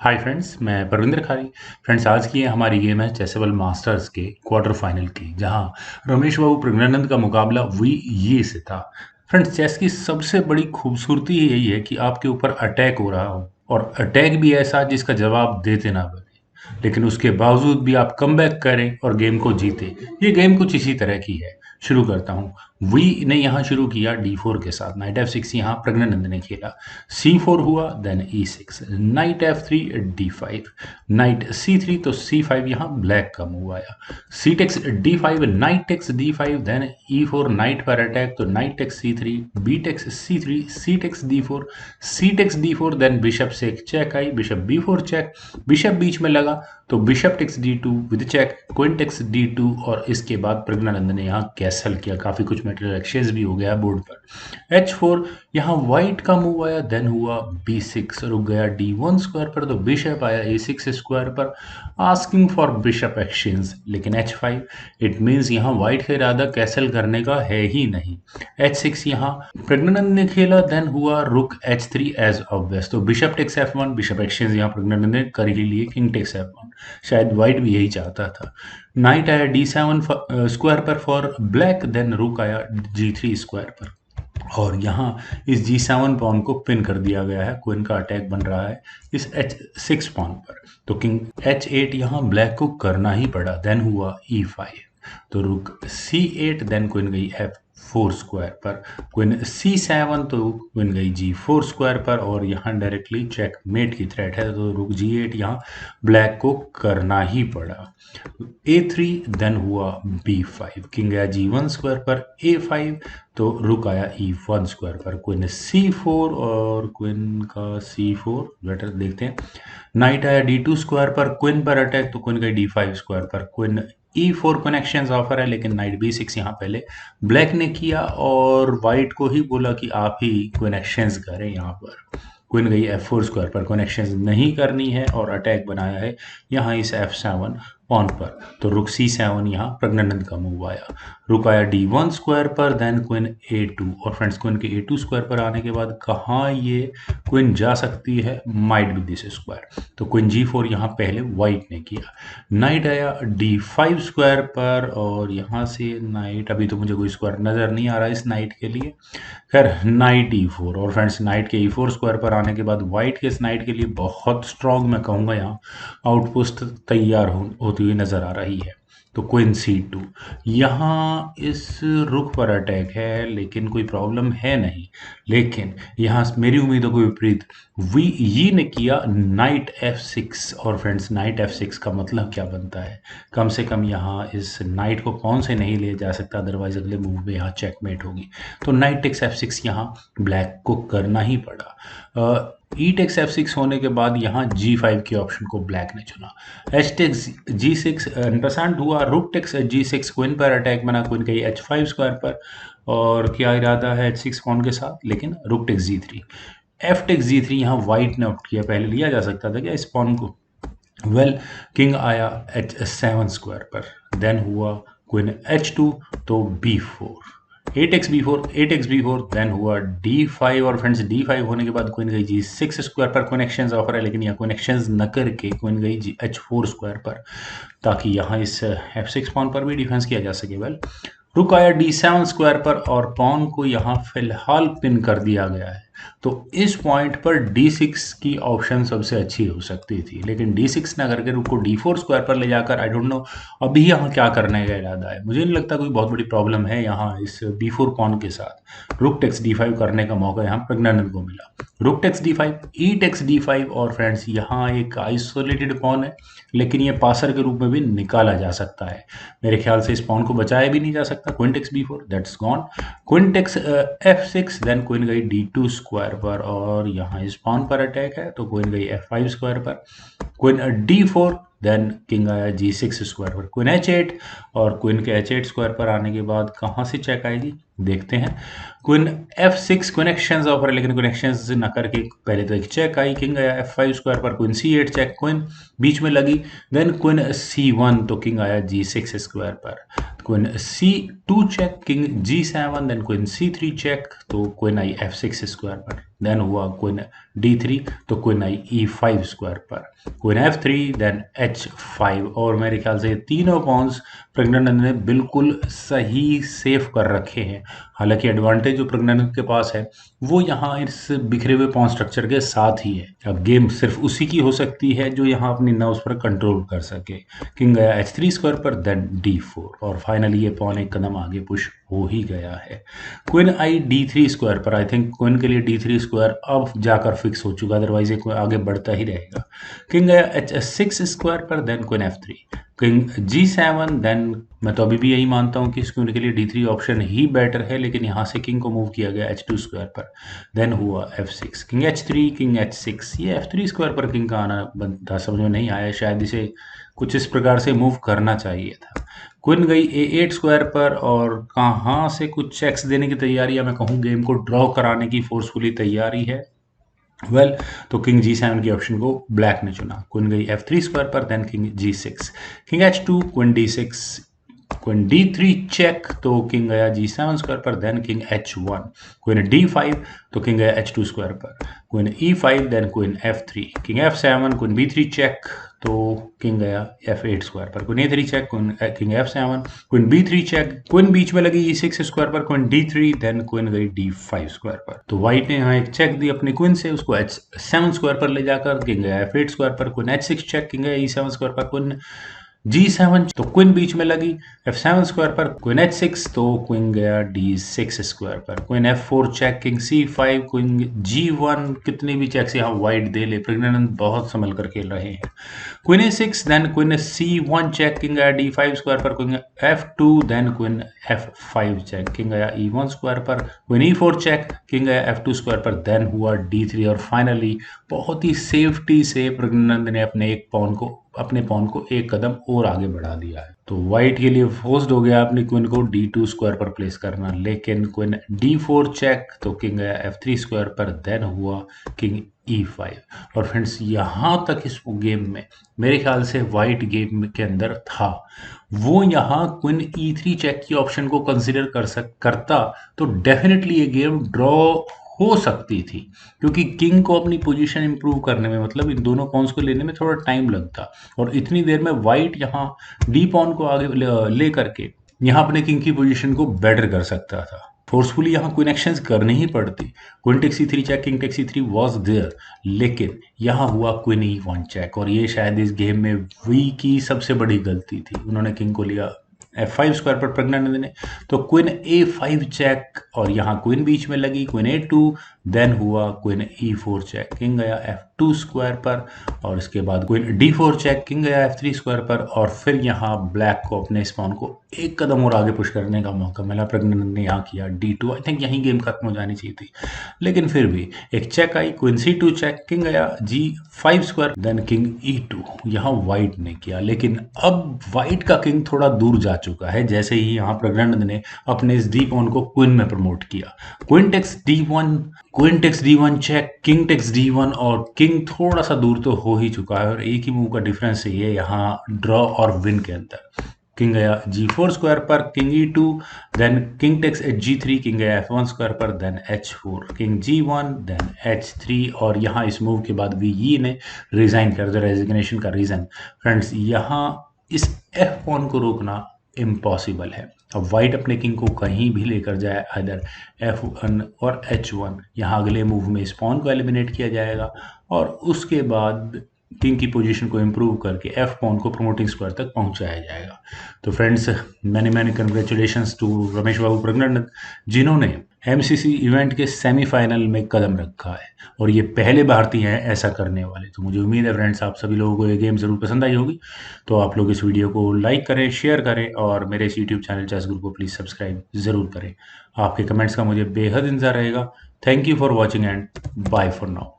Hi friends, मैं परविंदर खारी। Friends, आज की ये हमारी गेम है चेसेबल मास्टर्स के क्वार्टर फाइनल की, जहां रमेश बाबू प्रज्ञानंद का मुकाबला वी ये से था। फ्रेंड्स, चेस की सबसे बड़ी खूबसूरती ही यही है कि आपके ऊपर अटैक हो रहा हो, और अटैक भी ऐसा जिसका जवाब देते ना बने, लेकिन उसके बावजूद भी आप कमबैक करें और गेम को जीते। ये गेम कुछ इसी तरह की है। शुरू करता हूँ। वी ने यहाँ शुरू किया D4 के साथ। नाइट F6 यहाँ प्रज्ञानंद ने खेला। C4 हुआ, then E6, night F3, D5, night C3, तो C5 यहाँ ब्लैक का मूव आया। C takes D5, knight takes D5, then E4, knight पर अटैक, तो knight takes C3, B takes C3, C takes D4, C takes D4, then bishop से एक check आई, bishop B4 check, bishop बीच में लगा तो bishop takes D2 with check, queen takes D2, और इसके बाद प्रज्ञानंद ने यहाँ कैसल किया। काफी कुछ मेटेरियल एक्सचेंज भी हो गया बोर्ड पर। H4, यहाँ व्हाइट का मूव आया, देन हुआ B6, रुक गया D1 स्क्वायर पर, तो बिशप आया A6 स्क्वायर पर, आस्किंग फॉर बिशप एक्सचेंज। लेकिन H5, इट मीन्स यहाँ व्हाइट का इरादा कैसल करने का है ही नहीं। H6 यहाँ प्रज्ञानंद ने खेला, देन हुआ रुक H3 एज ऑब्वियस, तो bishop takes F1, bishop exchange यहाँ प्रज्ञानंद ने कर ही लिए, किंग टेक्स F1। शायद व्हाइट भी यही चाहता था। नाइट आया D7 स्क्वायर पर फॉर ब्लैक, देन रुक आया G3 स्क्वायर पर, और यहाँ इस G7 पॉन को पिन कर दिया गया है। क्वीन का अटैक बन रहा है इस H6 पॉन पर, तो किंग H8 यहाँ ब्लैक को करना ही पड़ा। देन हुआ E5, तो रुक C8, देन क्वीन गई F4 स्क्वायर पर, क्वीन C7, तो क्वीन गई G4 स्क्वायर पर, और यहाँ डायरेक्टली चेकमेट की थ्रेट है, तो रुक G8 यहाँ ब्लैक को करना ही पड़ा। A3, देन हुआ B5, किंग गया G1 स्क्वायर पर, A5, तो रुक आया E1 स्क्वायर पर, क्वीन C4, और क्वीन का C4 बेटर देखते हैं। नाइट आया D2 स्क्वायर पर, क्वीन पर अटैक, तो क्वीन गई D5 स्क्वायर पर, क्वीन E4 कनेक्शन ऑफर है, लेकिन नाइट B6 यहाँ पहले ब्लैक ने किया, और वाइट को ही बोला कि आप ही क्वीन एक्सचेंज करें। यहाँ पर क्वीन गई F4 स्क्वायर पर, क्वीन एक्सचेंज नहीं करनी है, और अटैक बनाया है यहाँ इस F7 पॉन पर, तो रुक C7 यहाँ प्रज्ञानंद का मूव आया। रुक आया D1 स्क्वायर पर, देन क्वीन A2, और फ्रेंड्स क्वीन के A2 स्क्वायर पर आने के बाद कहाँ ये क्वीन जा सकती है, माइट बी दिस स्क्वायर, तो क्वीन G4 यहाँ पहले वाइट ने किया। नाइट आया D5 स्क्वायर पर, और यहाँ से नाइट, अभी तो मुझे कोई स्क्वायर नजर नहीं आ रहा इस नाइट के लिए। खैर, नाइट E4, और फ्रेंड्स नाइट के E4 स्क्वायर पर आने के बाद व्हाइट के इस नाइट के लिए बहुत स्ट्रांग, मैं कहूँगा यहाँ आउटपोस्ट तैयार होती हुई नजर आ रही है। तो क्वीन C2, यहाँ इस रुख पर अटैक है, लेकिन कोई प्रॉब्लम है नहीं। लेकिन यहाँ मेरी उम्मीदों के विपरीत वी ये ने किया नाइट F6, और फ्रेंड्स नाइट F6 का मतलब क्या बनता है, कम से कम यहाँ इस नाइट को पॉन से नहीं ले जा सकता, अदरवाइज अगले मूव में यहाँ चेकमेट होगी। तो नाइट टेक्स F6 यहाँ ब्लैक को करना ही पड़ा। ई टेक्स F6 होने के बाद यहाँ G5 के ऑप्शन को ब्लैक ने चुना। एच टेक्स G6 अनपसंद हुआ, रुक टेक्स G6, क्वीन पर अटैक बना, क्वीन गई H5 स्क्वायर पर, और क्या इरादा है H6 पॉन के साथ, लेकिन rook takes G3, F takes G3 यहाँ व्हाइट ने ऑप्ट किया। पहले लिया जा सकता था क्या इस पॉन को, वेल किंग आया H7 स्क्वायर पर, देन हुआ क्वीन H2, तो B4, A takes B4, then हुआ D5, और फ्रेंड्स D5 होने के बाद क्वीन गई G6 स्क्वायर पर, कनेक्शंस ऑफर है, लेकिन यहाँ कनेक्शंस न करके क्वीन गई H4 स्क्वायर पर, ताकि यहाँ इस F6 पॉन पर भी डिफेंस किया जा सके। वेल, रुक आया D7 स्क्वायर पर, और पॉन को यहाँ फिलहाल पिन कर दिया गया है। तो इस पॉइंट पर D6 की ऑप्शन सबसे अच्छी हो सकती थी, लेकिन D6 ना करके रुक को D4 स्क्वायर पर ले जाकर, आई डोंट नो अभी यहाँ क्या करने का इरादा है। मुझे नहीं लगता कोई बहुत बड़ी प्रॉब्लम है यहाँ इस B4 पॉन के साथ। रुक टेक्स D5 करने का मौका यहाँ प्रज्ञानंद को मिला। रुक टेक्स D5, ई टेक्स D5, और फ्रेंड्स यहाँ एक आइसोलेटेड पॉन है, लेकिन ये पासर के रूप में भी निकाला जा सकता है। मेरे ख्याल से इस पॉन को बचाया भी नहीं जा सकता। Queen takes B4, that's gone. Queen takes F6, then queen गई D2 स्क्वायर पर, और यहाँ इस पॉन पर अटैक है, तो क्वीन गई F5 स्क्वायर पर, क्वीन D4, देन किंग आया G6 स्क्वायर पर, क्वीन H8, और क्वीन के H8 स्क्वायर पर आने के बाद कहाँ से चेक आएगी, देखते हैं। Queen F6 queen exchange offer, लेकिन क्वीन एक्सचेंज ना करके पहले तो एक चेक आई, किंग आया F5 स्क्वायर पर, क्वीन C8 चेक, क्वीन बीच में लगी, देन क्वीन C1 तो किंग आया G6 स्क्वायर पर, queen C2 check, king G7, then queen C3 check तो क्वीन आई F6 स्क्वायर पर, देन हुआ क्वीन D3 तो क्वीन आई E5 स्क्वायर पर, क्वीन F3 देन H5। और मेरे ख्याल से ये तीनों पॉन्स प्रज्ञानंद ने बिल्कुल सही सेफ कर रखे हैं। हालांकि एडवांटेज जो प्रज्ञानंद के पास है वो यहाँ इस बिखरे हुए पॉन स्ट्रक्चर के साथ ही है। अब गेम सिर्फ उसी की हो सकती है जो यहाँ अपनी नर्व्स पर कंट्रोल कर सके। किंग गया H3 स्क्वायर पर, देन D4 और फाइनली ये पॉन एक कदम आगे पुश हो ही गया है। क्वीन आई D3 स्क्वायर पर, आई थिंक क्वीन के लिए D3 स्क्वायर अब जाकर फिक्स हो चुका, अदरवाइज ये आगे बढ़ता ही रहेगा। किंग गया H6 स्क्वायर पर, then queen F3, king G7, then मैं तो अभी भी यही मानता हूँ कि इस क्वीन के लिए D3 ऑप्शन ही बेटर है, लेकिन यहाँ से किंग को मूव किया गया H2 स्क्वायर पर, देन हुआ F6, king H3, king H6। ये F3 स्क्वायर पर किंग का आना बनता समझ में नहीं आया, शायद इसे कुछ इस प्रकार से मूव करना चाहिए था। क्वीन गई A8 स्क्वायर पर और कहाँ से कुछ चेक्स देने की तैयारी, या मैं कहूँ गेम को ड्रॉ कराने की फोर्सफुली तैयारी है। तो किंग G7 की ऑप्शन को ब्लैक ने चुना। क्वीन गई F3 स्क्वायर पर, then king G6, king H2, queen D6, queen D3 check तो किंग गया G7 स्क्वायर पर, then king H1, queen D5 तो किंग गया H2 स्क्वायर पर, queen E5, then queen F3, king F7, queen B3 check तो king गया F8 square पर, queen A3 check, king F7, queen B3 check, queen बीच में लगी E6 स्क्वायर पर, क्वीन D3, देन क्वीन गई D5 स्क्वायर पर। तो व्हाइट ने यहाँ एक चेक दी अपनी क्वीन से, उसको H7 स्क्वायर पर ले जाकर किंग गया F8 स्क्वायर पर, क्वीन H6 चेक, किंग गया E7 स्क्वायर पर, क्वीन G7 तो क्वीन बीच में लगी F7 स्क्वायर पर, क्वीन H6 तो क्वीन गया D6 स्क्वायर पर, queen F4 check, king C5, queen G1। कितनी भी चेक्स यहाँ व्हाइट दे ले, प्रज्ञानंद बहुत संभल कर खेल रहे हैं। Queen A6, then queen C1 check, king गया D5 स्क्वायर पर, queen F2, then queen F5 check, king गया E1 स्क्वायर पर, क्वीन E4 चेक, किंग गया F2 स्क्वायर पर, देन हुआ D3 और फाइनली बहुत ही सेफ्टी से प्रज्ञानंद ने अपने पॉन को एक कदम और आगे बढ़ा दिया है। तो व्हाइट के लिए फोर्स्ड हो गया अपनी क्वीन को D2 स्क्वायर पर प्लेस करना, लेकिन क्वीन D4 चेक तो किंग गया F3 स्क्वायर पर, देन हुआ किंग E5। और फ्रेंड्स यहाँ तक इस गेम में मेरे ख्याल से व्हाइट गेम के अंदर था, वो यहाँ क्वीन E3 चेक की ऑप्शन को कंसिडर करता तो डेफिनेटली ये गेम ड्रॉ हो सकती थी, क्योंकि किंग को अपनी पोजीशन इंप्रूव करने में, मतलब इन दोनों पॉन्स को लेने में थोड़ा टाइम लगता, और इतनी देर में व्हाइट यहाँ डी पॉन को आगे ले करके यहाँ अपने किंग की पोजीशन को बेटर कर सकता था। फोर्सफुली यहाँ क्वीन एक्सचेंज करनी ही पड़ती, queen take C3 check, king take C3 was there, लेकिन यहाँ हुआ क्वीन E1 चेक, और ये शायद इस गेम में वी की सबसे बड़ी गलती थी। उन्होंने किंग को लिया F5 स्क्वायर पर प्रज्ञानंद ने, तो क्वीन A5 चेक और यहाँ क्वीन बीच में लगी, क्वीन A2, देन हुआ क्वीन E4 चेक, किंग गया F2 स्क्वायर पर, और इसके बाद क्वीन D4 चेक, किंग गया F3 स्क्वायर पर, और फिर यहाँ ब्लैक को अपने स्पॉन को एक कदम और आगे पुश करने का मौका मिला। प्रज्ञानंद ने यहाँ किया D2, आई थिंक यहीं गेम खत्म हो जानी चाहिए थी, लेकिन फिर भी एक चेक आई, क्वीन C2 चेक, किंग गया G5 square, then king E2, यहाँ व्हाइट ने किया, लेकिन अब व्हाइट का किंग थोड़ा दूर जा चुका है। जैसे ही यहाँ प्रज्ञानंद ने अपने इस डी पॉन को क्वीन में प्रमोट किया, queen takes D1, queen takes D1 check, king takes D1, और किंग थोड़ा सा दूर तो हो ही चुका है, और एक ही मूव का डिफरेंस है ये यहाँ ड्रॉ और विन के अंदर। किंग गया G4 स्क्वायर पर, king E2, then king takes G3, king गया F1 स्क्वायर पर, then H4, king G1, then H3, और यहाँ इस मूव के बाद वी ने रिजाइन कर दिया। रेजिग्नेशन का रीजन फ्रेंड्स, यहाँ इस F पॉन को रोकना इम्पॉसिबल है। अब व्हाइट अपने किंग को कहीं भी लेकर जाए, इधर F1 और H1, यहाँ अगले मूव में इस पॉन को एलिमिनेट किया जाएगा, और उसके बाद किंग की पोजीशन को इम्प्रूव करके F पॉन को प्रमोटिंग स्क्वायर तक पहुंचाया जाएगा। तो फ्रेंड्स, मैंने कंग्रेचुलेशंस टू रमेश बाबू प्रज्ञानंद, जिन्होंने MCC इवेंट के सेमीफाइनल में कदम रखा है, और ये पहले भारतीय हैं ऐसा करने वाले। तो मुझे उम्मीद है फ्रेंड्स आप सभी लोगों को ये गेम ज़रूर पसंद आई होगी। तो आप लोग इस वीडियो को लाइक करें, शेयर करें, और मेरे इस यूट्यूब चैनल चेस गुरु को प्लीज़ सब्सक्राइब ज़रूर करें। आपके कमेंट्स का मुझे बेहद इंतजार रहेगा। Thank you for watching and bye for now.